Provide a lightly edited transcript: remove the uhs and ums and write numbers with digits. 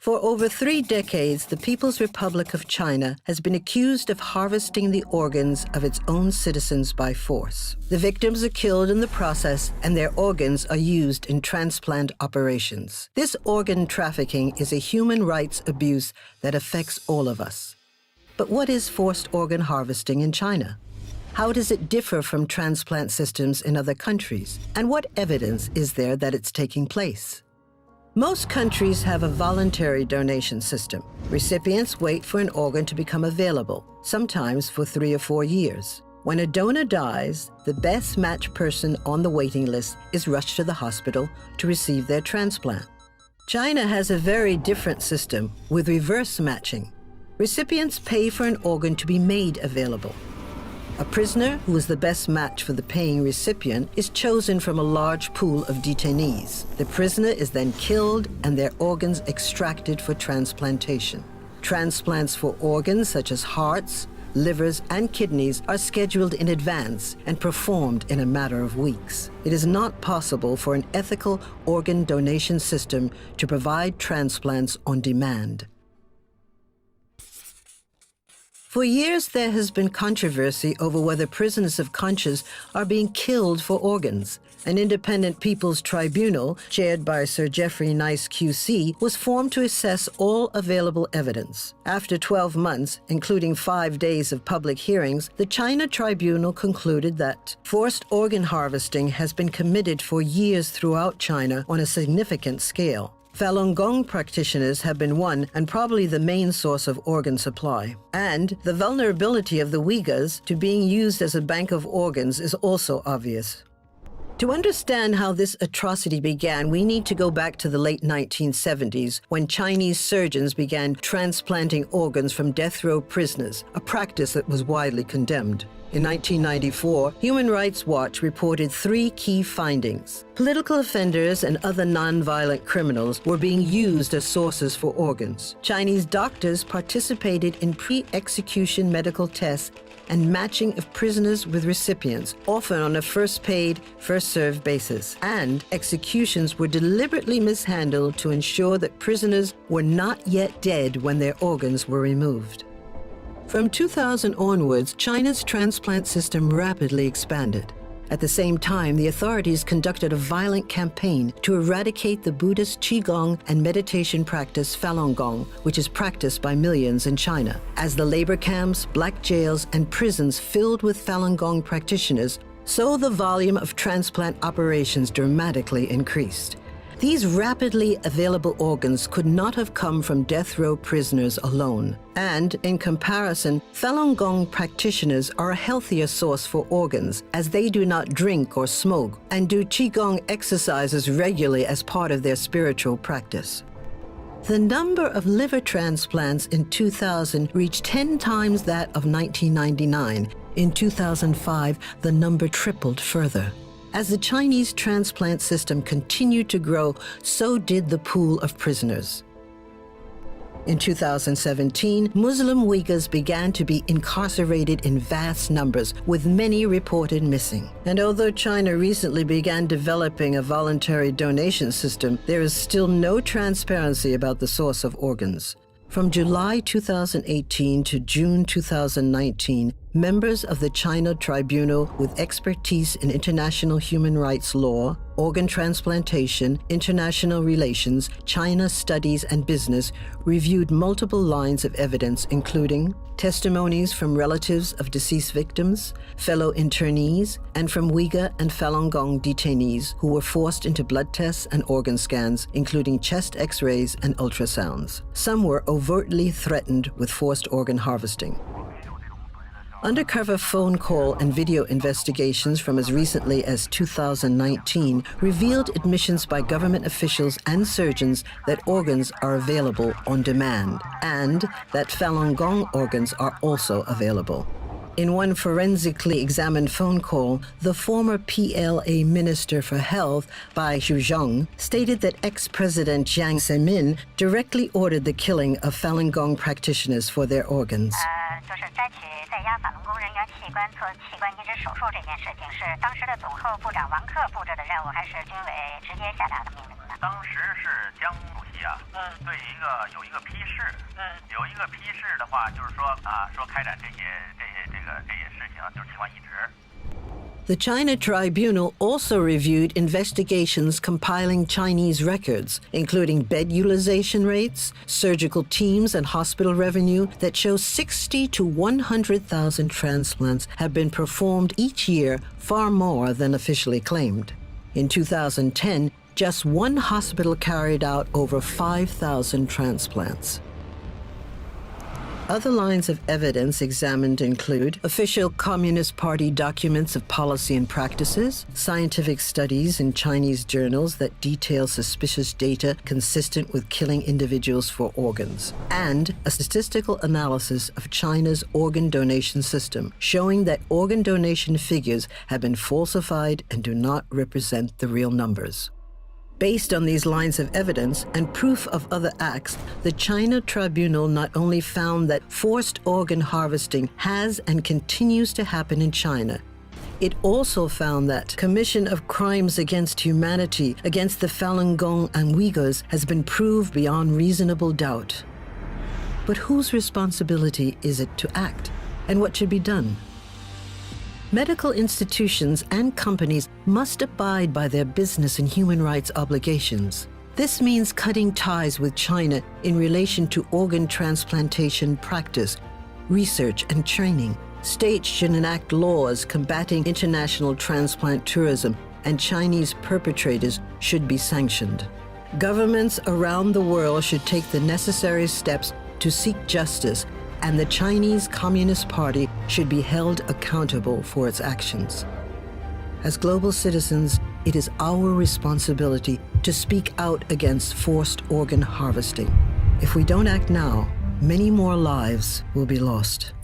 For over 3 decades, the People's Republic of China has been accused of harvesting the organs of its own citizens by force. The victims are killed in the process, and their organs are used in transplant operations. This organ trafficking is a human rights abuse that affects all of us. But what is forced organ harvesting in China? How does it differ from transplant systems in other countries? And what evidence is there that it's taking place? Most countries have a voluntary donation system. Recipients wait for an organ to become available, sometimes for 3 or 4 years. When a donor dies, the best matched person on the waiting list is rushed to the hospital to receive their transplant. China has a very different system with reverse matching. Recipients pay for an organ to be made available. A prisoner who is the best match for the paying recipient is chosen from a large pool of detainees. The prisoner is then killed and their organs extracted for transplantation. Transplants for organs such as hearts, livers, and kidneys are scheduled in advance and performed in a matter of weeks. It is not possible for an ethical organ donation system to provide transplants on demand. For years, there has been controversy over whether prisoners of conscience are being killed for organs. An independent people's tribunal, chaired by Sir Geoffrey Nice QC, was formed to assess all available evidence. After 12 months, including 5 days of public hearings, the China Tribunal concluded that forced organ harvesting has been committed for years throughout China on a significant scale. Falun Gong practitioners have been one and probably the main source of organ supply. And the vulnerability of the Uyghurs to being used as a bank of organs is also obvious. To understand how this atrocity began, we need to go back to the late 1970s when Chinese surgeons began transplanting organs from death row prisoners, a practice that was widely condemned. In 1994, Human Rights Watch reported 3 key findings. Political offenders and other non-violent criminals were being used as sources for organs. Chinese doctors participated in pre-execution medical tests and matching of prisoners with recipients, often on a first-paid, first-served basis. And executions were deliberately mishandled to ensure that prisoners were not yet dead when their organs were removed. From 2000 onwards, China's transplant system rapidly expanded. At the same time, the authorities conducted a violent campaign to eradicate the Buddhist Qigong and meditation practice Falun Gong, which is practiced by millions in China. As the labor camps, black jails, and prisons filled with Falun Gong practitioners, so the volume of transplant operations dramatically increased. These rapidly available organs could not have come from death row prisoners alone. And, in comparison, Falun Gong practitioners are a healthier source for organs, as they do not drink or smoke and do Qigong exercises regularly as part of their spiritual practice. The number of liver transplants in 2000 reached 10 times that of 1999. In 2005, the number tripled further. As the Chinese transplant system continued to grow, so did the pool of prisoners. In 2017, Muslim Uyghurs began to be incarcerated in vast numbers, with many reported missing. And although China recently began developing a voluntary donation system, there is still no transparency about the source of organs. From July 2018 to June 2019, members of the China Tribunal with expertise in international human rights law, organ transplantation, international relations, China studies, and business reviewed multiple lines of evidence, including testimonies from relatives of deceased victims, fellow internees, and from Uyghur and Falun Gong detainees who were forced into blood tests and organ scans, including chest X-rays and ultrasounds. Some were overtly threatened with forced organ harvesting. Undercover phone call and video investigations from as recently as 2019 revealed admissions by government officials and surgeons that organs are available on demand, and that Falun Gong organs are also available. In one forensically examined phone call, the former PLA Minister for Health, Bai Zhuzhong, stated that ex-President Jiang Zemin directly ordered the killing of Falun Gong practitioners for their organs. 押法轮功人员器官做器官移植手术这件事情，是当时的总后部长王克布置的任务，还是军委直接下达的命令呢？当时是江主席啊，对有一个批示，有一个批示的话，就是说说开展这些事情，就是器官移植。The China Tribunal also reviewed investigations compiling Chinese records, including bed utilization rates, surgical teams, and hospital revenue that show 60 to 100,000 transplants have been performed each year, far more than officially claimed. In 2010, just one hospital carried out over 5,000 transplants. Other lines of evidence examined include official Communist Party documents of policy and practices, scientific studies in Chinese journals that detail suspicious data consistent with killing individuals for organs, and a statistical analysis of China's organ donation system, showing that organ donation figures have been falsified and do not represent the real numbers. Based on these lines of evidence and proof of other acts, the China Tribunal not only found that forced organ harvesting has and continues to happen in China, it also found that commission of crimes against humanity against the Falun Gong and Uyghurs has been proved beyond reasonable doubt. But whose responsibility is it to act, and what should be done? Medical institutions and companies must abide by their business and human rights obligations. This means cutting ties with China in relation to organ transplantation practice, research, and training. States should enact laws combating international transplant tourism, and Chinese perpetrators should be sanctioned. Governments around the world should take the necessary steps to seek justice, and the Chinese Communist Party should be held accountable for its actions. As global citizens, it is our responsibility to speak out against forced organ harvesting. If we don't act now, many more lives will be lost.